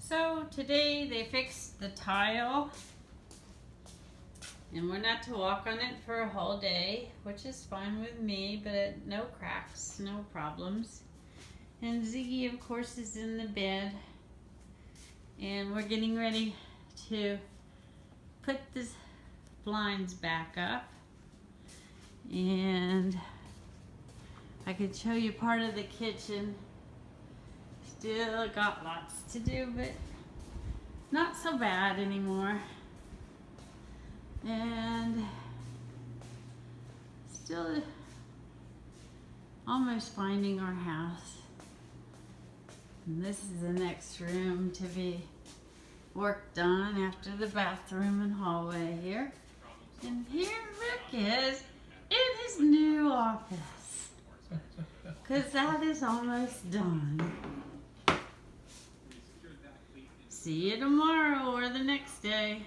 So today they fixed the tile and we're not to walk on it for a whole day, which is fine with me, but no cracks, no problems. And Ziggy, of course, is in the bed and we're getting ready to put the blinds back up. And I could show you part of the kitchen. Still got lots to do, but not so bad anymore. And still almost finding our house. And this is the next room to be worked on after the bathroom and hallway here. And here Rick is in his new office, because that is almost done. See you tomorrow or the next day.